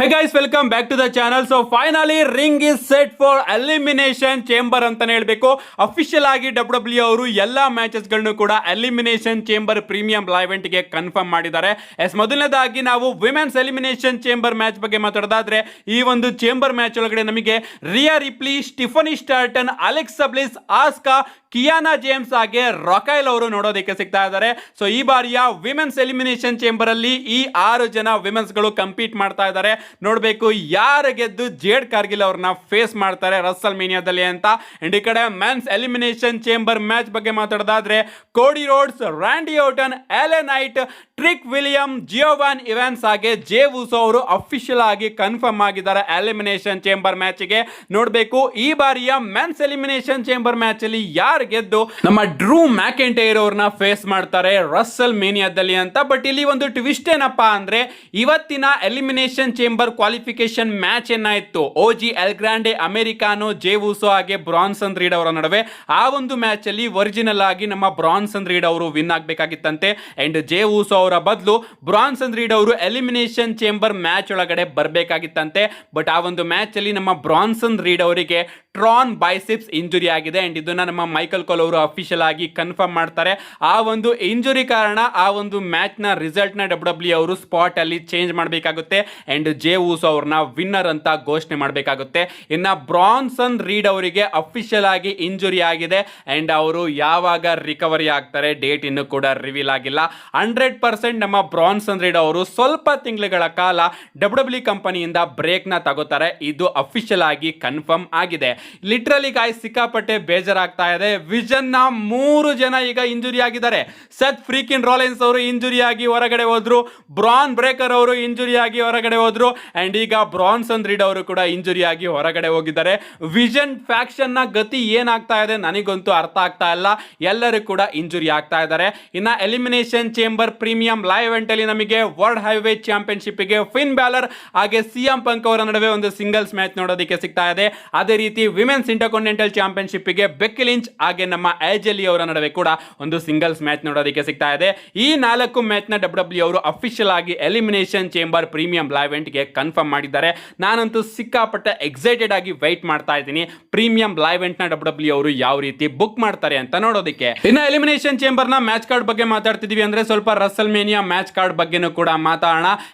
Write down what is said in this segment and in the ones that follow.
Hey guys, welcome back to the channel. So finally ring is set for elimination chamber ಅಂತಾನೆ ಹೇಳಬೇಕು. Official ಆಗಿ WWE ಅವರು ಎಲ್ಲಾ matches ಗಳನ್ನು ಕೂಡ elimination chamber premium live event ಗೆ ಕನ್ಫರ್ಮ್ ಮಾಡಿದ್ದಾರೆ. ಮೊದಲನೇದಾಗಿ ನಾವು ವಿಮೆನ್ಸ್ ಎಲಿಮಿನೇಷನ್ ಚೇಂಬರ್ ಮ್ಯಾಚ್ ಬಗ್ಗೆ ಮಾತಾಡೋದಾದ್ರೆ ಈ ಒಂದು ಚೇಂಬರ್ ಮ್ಯಾಚ್ ಒಳಗಡೆ ನಮಗೆ ರಿಯಾ Ripley, Stephanie ಸ್ಟಾರ್ಟನ್, Alexa bliss, ಆಸ್ಕಾ, ಕಿಯಾನಾ James ಹಾಗೆ ರಾಕೈಲ್ ಅವರು ನೋಡೋದಕ್ಕೆ ಸಿಗ್ತಾ ಇದ್ದಾರೆ. ಸೊ ಈ ಬಾರಿಯ ವಿಮೆನ್ಸ್ ಎಲಿಮಿನೇಷನ್ ಚೇಂಬರ್ ಅಲ್ಲಿ ಈ 6 ಜನ ವಿಮೆನ್ಸ್ ಗಳು ಕಂಪೀಟ್ ಮಾಡ್ತಾ ಇದ್ದಾರೆ. ನೋಡಬೇಕು ಯಾರು ಗೆದ್ದು ಜೇಡ್ ಕಾರ್ಗಿಲ್ ಅವ್ರನ್ನ ಫೇಸ್ ಮಾಡ್ತಾರೆ ರಸಲ್ ಮೀನಿಯಾದಲ್ಲಿ ಅಂತ. ಅಂಡ್ ಈ ಕಡೆ ಮೆನ್ಸ್ ಎಲಿಮಿನೇಷನ್ ಚೇಂಬರ್ ಮ್ಯಾಚ್ ಬಗ್ಗೆ ಮಾತಾಡೋದಾದ್ರೆ ಕೋಡಿ ರೋಡ್ಸ್, ರಾಂಡಿ ಓಟನ್, ಎಲೆ ನೈಟ್, ಟ್ರಿಕ್ ವಿಲಿಯಂ, ಜಿಯೋವಾನ್ ಇವಾನ್ಸ್ ಹಾಗೆ ಜೇ ವುಸೋ ಅವರು ಅಫಿಷಿಯಲ್ ಆಗಿ ಕನ್ಫರ್ಮ್ ಆಗಿದ್ದಾರೆ ಎಲಿಮಿನೇಷನ್ ಚೇಂಬರ್ ಮ್ಯಾಚ್ ಗೆ. ನೋಡಬೇಕು ಈ ಬಾರಿಯ ಮೆನ್ಸ್ ಎಲಿಮಿನೇಷನ್ ಚೇಂಬರ್ ಮ್ಯಾಚ್ ಅಲ್ಲಿ ಯಾರು ಗೆದ್ದು ನಮ್ಮ ಡ್ರೂ ಮ್ಯಾಕೆಂಟೈರ್ ಅವ್ರನ್ನ ಫೇಸ್ ಮಾಡ್ತಾರೆ ರಸಲ್ ಮೇನಿಯಾದಲ್ಲಿ ಅಂತ. ಬಟ್ ಇಲ್ಲಿ ಒಂದು ಟ್ವಿಸ್ಟ್ ಏನಪ್ಪಾ ಅಂದ್ರೆ ಇವತ್ತಿನ ಎಲಿಮಿನೇಷನ್ ಚೇಂಬರ್ ಕ್ವಾಲಿಫಿಕೇಶನ್ ಮ್ಯಾಚ್ ಏನಾಯ್ತು ಓಜಿ ಎಲ್ ಗ್ರಾಂಡೆ ಅಮೆರಿಕಾನೋ, ಜೇ ವುಸೋ ಹಾಗೆ ಬ್ರಾನ್ಸನ್ ರೀಡ್ ಅವರ ನಡುವೆ, ಆ ಒಂದು ಮ್ಯಾಚ್ ಅಲ್ಲಿ ಒರಿಜಿನಲ್ ಆಗಿ ನಮ್ಮ ಬ್ರಾನ್ಸನ್ ರೀಡ್ ಅವರು ವಿನ್ ಆಗ್ಬೇಕಾಗಿತ್ತಂತೆ. ಅಂಡ್ ಜೇ ವುಸೋ ಅವರ ಬದಲು ಬ್ರಾನ್ಸನ್ ರೀಡ್ ಅವರು ಎಲಿಮಿನೇಷನ್ ಚೇಂಬರ್ ಮ್ಯಾಚ್ ಒಳಗಡೆ ಬರಬೇಕಾಗಿತ್ತಂತೆ. ಬಟ್ ಆ ಒಂದು ಮ್ಯಾಚ್ ಅಲ್ಲಿ ನಮ್ಮ ಬ್ರಾನ್ಸನ್ ರೀಡ್ ಅವರಿಗೆ ಟ್ರಾನ್ ಬೈಸಿಪ್ಸ್ ಇಂಜುರಿ ಆಗಿದೆ. ಅಂಡ್ ಇದನ್ನ ನಮ್ಮ ಮೈಕಲ್ ಕೋಲ್ ಅವರು ಅಫಿಷಿಯಲ್ ಆಗಿ ಕನ್ಫರ್ಮ್ ಮಾಡ್ತಾರೆ. ಆ ಒಂದು ಇಂಜುರಿ ಕಾರಣ ಆ ಒಂದು ಮ್ಯಾಚ್ ನ ರಿಸಲ್ಟ್ ನ WWE ಅವರು ಸ್ಪಾಟ್ ಅಲ್ಲಿ ಚೇಂಜ್ ಮಾಡಬೇಕಾಗುತ್ತೆ. ಅಂಡ್ ಜೇ ವುಸೋ ಅವ್ರನ್ನ ವಿನ್ನರ್ ಅಂತ ಘೋಷಣೆ ಮಾಡಬೇಕಾಗುತ್ತೆ. ಇನ್ನ ಬ್ರಾನ್ಸನ್ ರೀಡ್ ಅವರಿಗೆ ಅಫಿಷಿಯಲ್ ಆಗಿ ಇಂಜುರಿ ಆಗಿದೆ. ಅಂಡ್ ಅವರು ಯಾವಾಗ ರಿಕವರಿ ಆಗ್ತಾರೆ ಡೇಟ್ ಇನ್ನು ಕೂಡ ರಿವೀಲ್ ಆಗಿಲ್ಲ. 100% ನಮ್ಮ ಬ್ರಾನ್ಸನ್ ರೀಡ್ ಅವರು ಸ್ವಲ್ಪ ತಿಂಗಳುಗಳ ಕಾಲ WWE ಕಂಪನಿಯಿಂದ ಬ್ರೇಕ್ ನ ತಗೋತಾರೆ. ಇದು ಅಫಿಷಿಯಲ್ ಆಗಿ ಕನ್ಫರ್ಮ್ ಆಗಿದೆ. ಲಿಟ್ರಲಿ ಗಾಯ್ಸ್ ಸಿಕ್ಕಾಪಟ್ಟೆ ಬೇಜಾರಾಗ್ತಾ ಇದೆ. ವಿಷನ್ ನ 3 ಜನ ಈಗ ಇಂಜುರಿ ಆಗಿದ್ದಾರೆ. ಸೆತ್ ಫ್ರೀಕಿನ್ ರಾಲಿನ್ಸ್ ಅವರು ಇಂಜುರಿ ಆಗಿ ಹೊರಗಡೆ ಹೋದ್ರು, ಬ್ರಾನ್ ಬ್ರೇಕರ್ ಅವರು ಇಂಜುರಿ ಆಗಿ ಹೊರಗಡೆ ಹೋದ್ರು, ಅಂಡ್ ಈಗ ಬ್ರಾನ್ಸನ್ ರೀಡ್ ಅವರು ಕೂಡ ಇಂಜುರಿ ಆಗಿ ಹೊರಗಡೆ ಹೋಗಿದ್ದಾರೆ. ವಿಷನ್ ಫ್ಯಾಕ್ಷನ್ ನ ಗತಿ ಏನಾಗ್ತಾ ಇದೆ ನನಗಂತೂ ಅರ್ಥ ಆಗ್ತಾ ಇಲ್ಲ. ಎಲ್ಲರೂ ಕೂಡ ಇಂಜುರಿ ಆಗ್ತಾ ಇದ್ದಾರೆ. ಇನ್ನ elimination chamber premium live event ಅಲ್ಲಿ ನಮಗೆ ವರ್ಲ್ಡ್ ಹೈವೇ ಚಾಂಪಿಯನ್ಶಿಪ್ ಗೆ ಫಿನ್ ಬ್ಯಾಲರ್ ಹಾಗೆ ಸಿಎಂ ಪಂಕ್ ಅವರ ನಡುವೆ ಒಂದು ಸಿಂಗಲ್ಸ್ ಮ್ಯಾಚ್ ನೋಡೋದಕ್ಕೆ ಸಿಗ್ತಾ ಇದೆ. ಅದೇ ರೀತಿ ವಿಮೆನ್ಸ್ ಇಂಟರ್ಕಾಂಟಿನೆಂಟಲ್ ಚಾಂಪಿಯನ್ಶಿಪ್ ಗೆ ಬೆಕ್ಕಿ ಲಿಂಚ್ ಹಾಗೆ ನಮ್ಮ ಏಜೆಲಿ ಅವರ ನಡುವೆ ಕೂಡ ಒಂದು ಸಿಂಗಲ್ಸ್ ಮ್ಯಾಚ್ ನೋಡೋದಕ್ಕೆ ಸಿಗ್ತಾ ಇದೆ. ಈ 4 ಮ್ಯಾಚ್ ನ WWE ಅವರು ಅಫಿಷಿಯಲ್ ಆಗಿ elimination chamber premium live event ಗೆ ಕನ್ಫರ್ಮ್ ಮಾಡಿದ್ದಾರೆ. ನಾನಂತೂ ಸಿಕ್ಕಾಪಟ್ಟೆ ಎಕ್ಸೈಟೆಡ್ ಆಗಿ ವೈಟ್ ಮಾಡ್ತಾ ಇದ್ದೀನಿ ಪ್ರೀಮಿಯಂ ಲೈವ್ ಇವೆಂಟ್ ನ WWE ಅವರು ಯಾವ ರೀತಿ ಬುಕ್ ಮಾಡ್ತಾರೆ ಅಂತ ನೋಡೋದಕ್ಕೆ. ಇನ್ನು ಎಲಿಮಿನೇಷನ್ ಚೇಂಬರ್ ನ ಮ್ಯಾಚ್ ಕಾರ್ಡ್ ಬಗ್ಗೆ ಮಾತಾಡ್ತಿದೀವಿ ಅಂದ್ರೆ ಸ್ವಲ್ಪ ರಸಲ್ ಮೇನಿಯಾ ಮ್ಯಾಚ್ ಕಾರ್ಡ್ ಬಗ್ಗೆನೂ ಕೂಡ ಮಾತಾಡೋಣ.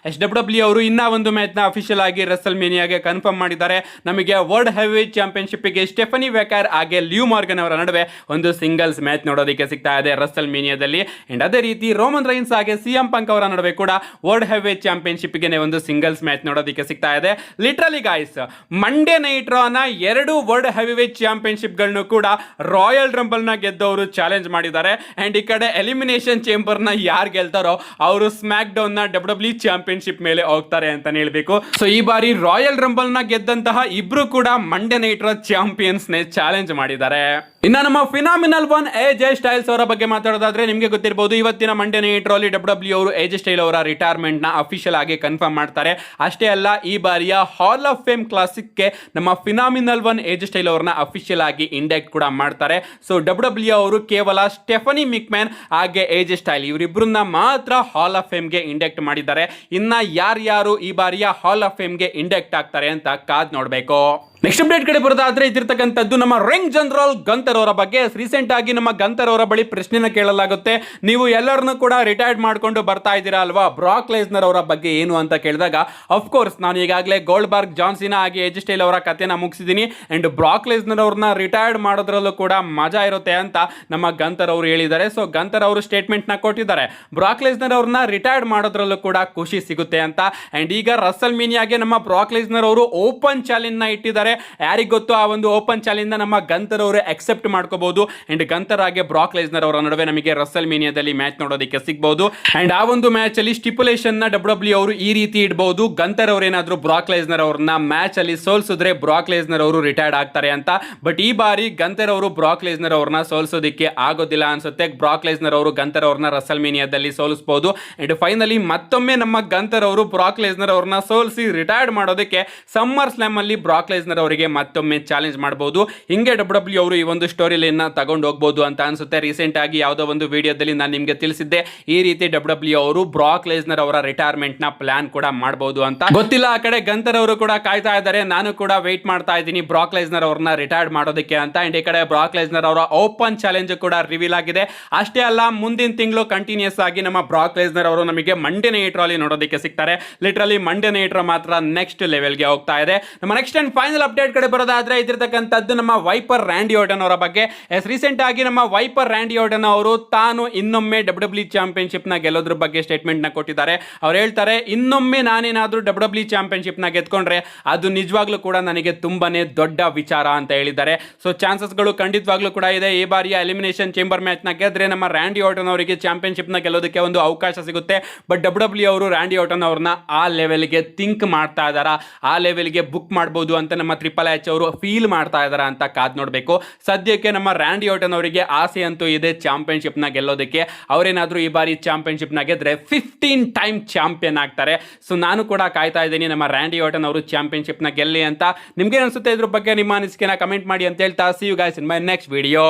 WWE ಅವರು ಇನ್ನ ಒಂದು ಮ್ಯಾಚ್ ನ ಅಫಿಷಿಯಲ್ ಆಗಿ ರಸಲ್ ಮೇನಿಯಾಗೆ ಕನ್ಫರ್ಮ್ ಮಾಡಿದ್ದಾರೆ. ನಮಗೆ ವರ್ಲ್ಡ್ ಹೆವಿ ಚಾಂಪಿಯನ್ಶಿಪ್ ಗೆ ಸ್ಟೆಫನಿ ವೆಕರ್ ಹಾಗೆ ಲ್ಯೂ ಮಾರ್ಗನ್ ಅವರ ನಡುವೆ ಒಂದು ಸಿಂಗಲ್ಸ್ ಮ್ಯಾಚ್ ನೋಡೋದಕ್ಕೆ ಸಿಗ್ತಾ ಇದೆ ರಸಲ್ ಮೇನಿಯಾದಲ್ಲಿ. ಅಂಡ್ ಅದೇ ರೀತಿ ರೋಮನ್ ರೈನ್ಸ್ ಹಾಗೆ ಸಿಎಂ ಪಂಕ್ ಅವರ ನಡುವೆ ಕೂಡ ವರ್ಲ್ಡ್ ಹೆವಿ ಚಾಂಪಿಯನ್ಶಿಪ್ ಗೆ ಒಂದು ಸಿಂಗಲ್ಸ್ ಮ್ಯಾಚ್ ನೋಡೋದಕ್ಕೆ ಸಿಗ್ತಾ ಇದೆ. ಲಿಟ್ರಲಿ ಗಾಯ್ಸ್ ಮಂಡೇ ನೈಟ್ ರಾನ 2 ವರ್ಲ್ಡ್ ಹೆವಿವೇಟ್ ಚಾಂಪಿಯನ್ಶಿಪ್ ಗಳನ್ನು ಕೂಡ ರಾಯಲ್ ರಂಬಲ್ ನ ಗೆದ್ದವರು ಚಾಲೆಂಜ್ ಮಾಡಿದ್ದಾರೆ. ಅಂಡ್ ಈ ಕಡೆ ಎಲಿಮಿನೇಷನ್ ಚೇಂಬರ್ ನ ಯಾರು ಗೆಲ್ತಾರೋ ಅವರು ಸ್ಮ್ಯಾಕ್ ಡೌನ್ ನ WWE ಚಾಂಪಿಯನ್ಶಿಪ್ ಮೇಲೆ ಹೋಗ್ತಾರೆ ಅಂತ ಹೇಳ್ಬೇಕು. ಸೊ ಈ ಬಾರಿ ರಾಯಲ್ ರಂಬಲ್ ನ ಗೆದ್ದಂತಹ ಇಬ್ರು ಕೂಡ ಮಂಡೇ ನೈಟ್ ರಾ ಚಾಂಪಿಯನ್ಸ್ ನೇ ಚಾಲೆಂಜ್ ಮಾಡಿದ್ದಾರೆ. ಇನ್ನು ನಮ್ಮ ಫಿನಾಮಿನಲ್ ಒನ್ AJ ಸ್ಟೈಲ್ಸ್ ಅವರ ಬಗ್ಗೆ ಮಾತಾಡೋದಾದ್ರೆ ನಿಮಗೆ ಗೊತ್ತಿರಬಹುದು ಇವತ್ತಿನ ಮಂಡೇ ನೈಟ್ ರಾ WWE ಅವರು AJ ಸ್ಟೈಲ್ ಅವರ ರಿಟೈರ್ಮೆಂಟ್ ನ ಅಫಿಷಿಯಲ್ ಆಗಿ ಕನ್ಫರ್ಮ್ ಮಾಡ್ತಾರೆ. ಅಷ್ಟೇ ಅಲ್ಲ ಈ ಬಾರಿಯ ಹಾಲ್ ಆಫ್ ಫೇಮ್ ಕ್ಲಾಸಿಕ್ ಗೆ ನಮ್ಮ ಫಿನಾಮಿನಲ್ ಒನ್ AJ ಸ್ಟೈಲ್ ಅವರನ್ನ ಅಫಿಷಿಯಲ್ ಆಗಿ ಇಂಡೆಕ್ಟ್ ಕೂಡ ಮಾಡ್ತಾರೆ. ಸೊ WWE ಅವರು ಕೇವಲ ಸ್ಟೆಫನಿ ಮಿಕ್ಮ್ಯಾನ್ ಹಾಗೆ AJ ಸ್ಟೈಲ್ ಇವರಿಬ್ಬರನ್ನ ಮಾತ್ರ ಹಾಲ್ ಆಫ್ ಫೇಮ್ ಗೆ ಇಂಡೆಕ್ಟ್ ಮಾಡಿದ್ದಾರೆ. ಇನ್ನ ಯಾರ್ಯಾರು ಈ ಬಾರಿಯ ಹಾಲ್ ಆಫ್ ಫೇಮ್ ಗೆ ಇಂಡೆಕ್ಟ್ ಆಗ್ತಾರೆ ಅಂತ ಕಾದ್ ನೋಡ್ಬೇಕು. ನೆಕ್ಸ್ಟ್ ಅಪ್ಡೇಟ್ ಕಡೆ ಬರೋದಾದ್ರೆ ಇದಿರ್ತಕ್ಕಂಥದ್ದು ನಮ್ಮ ರಿಂಗ್ ಜನರಲ್ ಗಂತರ್ ಅವರ ಬಗ್ಗೆ. ರೀಸೆಂಟ್ ಆಗಿ ನಮ್ಮ ಗಂತರ್ ಅವರ ಬಳಿ ಪ್ರಶ್ನೆನ ಕೇಳಲಾಗುತ್ತೆ, ನೀವು ಎಲ್ಲರನ್ನು ಕೂಡ ರಿಟೈರ್ಡ್ ಮಾಡ್ಕೊಂಡು ಬರ್ತಾ ಇದ್ದೀರಾ ಅಲ್ವಾ, ಬ್ರಾಕ್ ಲೆಸ್ನರ್ ಅವರ ಬಗ್ಗೆ ಏನು ಅಂತ ಕೇಳಿದಾಗ ಅಫ್ಕೋರ್ಸ್ ನಾನು ಈಗಾಗಲೇ ಗೋಲ್ಡ್ಬರ್ಗ್, ಜಾನ್ ಸಿನಾ ಹಾಗೆ AJ ಸ್ಟೈಲ್ ಅವರ ಕಥೆನ ಮುಗಿಸಿದ್ದೀನಿ. ಅಂಡ್ ಬ್ರಾಕ್ ಲೆಸ್ನರ್ ಅವ್ರನ್ನ ರಿಟೈರ್ಡ್ ಮಾಡೋದ್ರಲ್ಲೂ ಕೂಡ ಮಜಾ ಇರುತ್ತೆ ಅಂತ ನಮ್ಮ ಗಂತರ್ ಅವರು ಹೇಳಿದ್ದಾರೆ. ಸೊ ಗಂತರ್ ಅವರು ಸ್ಟೇಟ್ಮೆಂಟ್ ನ ಕೊಟ್ಟಿದ್ದಾರೆ, ಬ್ರಾಕ್ ಲೆಸ್ನರ್ ಅವ್ರನ್ನ ರಿಟೈರ್ಡ್ ಮಾಡೋದ್ರಲ್ಲೂ ಕೂಡ ಖುಷಿ ಸಿಗುತ್ತೆ ಅಂತ. ಅಂಡ್ ಈಗ ರಸಲ್ ಮೀನಿಯಾಗೆ ನಮ್ಮ ಬ್ರಾಕ್ ಲೆಸ್ನರ್ ಅವರು ಓಪನ್ ಚಾಲೆಂಜ್ ನ ಇಟ್ಟಿದ್ದಾರೆ. ಯಾರಿಗೆ ಗೊತ್ತು ಆ ಒಂದು ಓಪನ್ ಚಾಲೆಂಜ್ ನಮ್ಮ ಗಂತರ್ ಅವರು ಅಕ್ಸೆಪ್ಟ್ ಮಾಡ್ಕೋಬಹುದು. ಅಂಡ್ ಗಂತರ್ ಹಾಗೆ ಬ್ರಾಕ್ ಲೆಸ್ನರ್ ಅವರ ನಡುವೆ ನಮಗೆ ರಸಲ್ ಮೇನಿಯಾದಲ್ಲಿ ಮ್ಯಾಚ್ ನೋಡೋದಕ್ಕೆ ಸಿಗಬಹುದು. ಅಂಡ್ ಆ ಒಂದು ಮ್ಯಾಚ್ ಅಲ್ಲಿ ಸ್ಟಿಪುಲೇಷನ್ ನ WWE ಅವರು ಈ ರೀತಿ ಇಡಬಹುದು, ಗಂತರ್ ಅವರು ಏನಾದ್ರು ಬ್ರಾಕ್ ಲೆಸ್ನರ್ ಅವ್ರನ್ನ ಮ್ಯಾಚ್ ಅಲ್ಲಿ ಸೋಲ್ಸಿದ್ರೆ ಬ್ರಾಕ್ ಲೆಸ್ನರ್ ಅವರು ರಿಟೈರ್ಡ್ ಆಗ್ತಾರೆ ಅಂತ. ಬಟ್ ಈ ಬಾರಿ ಗಂತರ್ ಅವರು ಬ್ರಾಕ್ ಲೆಸ್ನರ್ ಅವ್ರನ್ನ ಸೋಲ್ಸೋದಕ್ಕೆ ಆಗೋದಿಲ್ಲ ಅನ್ಸುತ್ತೆ. ಬ್ರಾಕ್ ಲೆಸ್ನರ್ ಅವರು ಗಂತರ್ ಅವ್ರನ್ನ ರಸಲ್ ಮೇನಿಯಾದಲ್ಲಿ ಸೋಲಿಸಬಹುದು. ಅಂಡ್ ಫೈನಲಿ ಮತ್ತೊಮ್ಮೆ ನಮ್ಮ ಗಂತರ್ ಅವರು ಬ್ರಾಕ್ ಲೆಸ್ನರ್ ಅವ್ರನ್ನ ಸೋಲಿಸಿ ರಿಟೈರ್ಡ್ ಮಾಡೋದಕ್ಕೆ ಸಮ್ಮರ್ ಸ್ಲಾಮ್ ಅಲ್ಲಿ ಬ್ರಾಕ್ ಲೆಸ್ನರ್ ಅವರಿಗೆ ಮತ್ತೊಮ್ಮೆ ಚಾಲೆಂಜ್ ಮಾಡಬಹುದು. ಹಿಂಗೆ ಡಬ್ಲ್ಯೂ ಅವರು ಈ ಒಂದು ಸ್ಟೋರಿ ಲೈನ್ ತಗೊಂಡು ಹೋಗಬಹುದು ಅಂತ ಅನ್ಸುತ್ತೆ. ರೀಸೆಂಟ್ ಆಗಿ ಯಾವುದೋ ಒಂದು ವಿಡಿಯೋದಲ್ಲಿ ನಾನು ನಿಮಗೆ ತಿಳಿಸಿದ್ದೆ ಈ ರೀತಿ ಡಬ್ಲ್ಯೂ ಅವರು ಬ್ರಾಕ್ ಲೆಸ್ನರ್ ಅವರ ರಿಟೈರ್ಮೆಂಟ್ ನ ಪ್ಲಾನ್ ಕೂಡ ಮಾಡಬಹುದು ಅಂತ. ಗೊತ್ತಿಲ್ಲ, ಆ ಕಡೆ ಗಂತರ್ ಅವರು ಕೂಡ ಕಾಯ್ತಾ ಇದ್ದಾರೆ, ನಾನು ಕೂಡ ವೇಟ್ ಮಾಡ್ತಾ ಇದ್ದೀನಿ ಬ್ರಾಕ್ ಲೆಸ್ನರ್ ಅವ್ರನ್ನ ರಿಟೈರ್ಡ್ ಮಾಡೋದಕ್ಕೆ ಅಂತ. ಅಂಡ್ ಈ ಕಡೆ ಬ್ರಾಕ್ ಲೆಸ್ನರ್ ಅವರ ಓಪನ್ ಚಾಲೆಂಜ್ ಕೂಡ ರಿವೀಲ್ ಆಗಿದೆ. ಅಷ್ಟೇ ಅಲ್ಲ, ಮುಂದಿನ ತಿಂಗಳು ಕಂಟಿನ್ಯೂಸ್ ಆಗಿ ನಮ್ಮ ಬ್ರಾಕ್ ಲೆಸ್ನರ್ ಅವರು ನಮಗೆ ಮಂಡೇ ನೈಟ್ ರಾ ಅಲ್ಲಿ ನೋಡೋದಕ್ಕೆ ಸಿಗ್ತಾರೆ. ಲಿಟರಲಿ ಮಂಡೇ ನೈಟ್ ರಾ ಮಾತ್ರ ನೆಕ್ಸ್ಟ್ ಲೆವೆಲ್ಗೆ ಹೋಗ್ತಾ ಇದೆ. ನಮ್ಮ ನೆಕ್ಸ್ಟ್ ಅಂಡ್ ಫೈನಲ್ ಅಪ್ಡೇಟ್ ಕಡೆ ಬರೋದಾದ್ರೆ ಇದಿರ್ತಕ್ಕಂಥದ್ದು ನಮ್ಮ ವೈಪರ್ ರ್ಯಾಂಡಿ ಆರ್ಟನ್ ಅವರ ಬಗ್ಗೆ. ರೀಸೆಂಟ್ ಆಗಿ ನಮ್ಮ ವೈಪರ್ ರ್ಯಾಂಡಿ ಆರ್ಟನ್ ಅವರು ತಾನು ಇನ್ನೊಮ್ಮೆ ಡಬ್ಲ್ಯೂ ಚಾಂಪಿಯನ್ಶಿಪ್ ನ ಗೆಲ್ಲೋದ್ರ ಬಗ್ಗೆ ಸ್ಟೇಟ್ಮೆಂಟ್ ನ ಕೊಟ್ಟಿದ್ದಾರೆ. ಅವ್ರು ಹೇಳ್ತಾರೆ, ಇನ್ನೊಮ್ಮೆ ನಾನೇನಾದ್ರೂ ಡಬ್ಲ್ಯೂ ಚಾಂಪಿಯನ್ಶಿಪ್ ನ ಗೆದ್ಕೊಂಡ್ರೆ ಅದು ನಿಜವಾಗ್ಲೂ ಕೂಡ ನನಗೆ ತುಂಬಾನೇ ದೊಡ್ಡ ವಿಚಾರ ಅಂತ ಹೇಳಿದ್ದಾರೆ. ಸೊ ಚಾನ್ಸಸ್ಗಳು ಖಂಡಿತವಾಗ್ಲೂ ಕೂಡ ಇದೆ. ಈ ಬಾರಿಯ ಎಲಿಮಿನೇಷನ್ ಚೇಂಬರ್ ಮ್ಯಾಚ್ ನ ಗೆದ್ರೆ ನಮ್ಮ ರ್ಯಾಂಡಿ ಆರ್ಟನ್ ಅವರಿಗೆ ಚಾಂಪಿಯನ್ಶಿಪ್ ನ ಗೆಲ್ಲೋದಕ್ಕೆ ಒಂದು ಅವಕಾಶ ಸಿಗುತ್ತೆ. ಬಟ್ ಡಬ್ಲ್ಯೂ ಅವರು ರ್ಯಾಂಡಿ ಆರ್ಟನ್ ಅವ್ರನ್ನ ಆ ಲೆವೆಲ್ಗೆ ಥಿಂಕ್ ಮಾಡ್ತಾ ಇದಾರ, ಆ ಲೆವೆಲ್ಗೆ ಬುಕ್ ಮಾಡಬಹುದು ಅಂತ ನಮ್ಮ ಟ್ರಿಪಲ್ ಎಚ್ ಅವರು ಫೀಲ್ ಮಾಡ್ತಾ ಇದಾರ ಅಂತ ಕಾದ್ ನೋಡ್ಬೇಕು. ಸದ್ಯಕ್ಕೆ ನಮ್ಮ ರ್ಯಾಂಡಿ ಆರ್ಟನ್ ಅವರಿಗೆ ಆಸೆ ಅಂತೂ ಇದೆ ಚಾಂಪಿಯನ್ಶಿಪ್ ನ ಗೆಲ್ಲೋದಕ್ಕೆ. ಅವರೇನಾದ್ರೂ ಈ ಬಾರಿ ಚಾಂಪಿಯನ್ಶಿಪ್ ನ ಗೆದ್ರೆ 15 ಟೈಮ್ ಚಾಂಪಿಯನ್ ಆಗ್ತಾರೆ. ಸೊ ನಾನು ಕೂಡ ಕಾಯ್ತಾ ಇದ್ದೀನಿ ನಮ್ಮ ರ್ಯಾಂಡಿ ಆರ್ಟನ್ ಅವರು ಚಾಂಪಿಯನ್ಶಿಪ್ ನ ಗೆಲ್ಲಿ ಅಂತ. ನಿಮ್ಗೆ ಅನ್ಸುತ್ತೆ ಇದ್ರ ಬಗ್ಗೆ ನಿಮ್ಮ ಅನಿಸಿಕೆನ ಕಮೆಂಟ್ ಮಾಡಿ ಅಂತ ಹೇಳ್ತಾ, see you guys in my next video.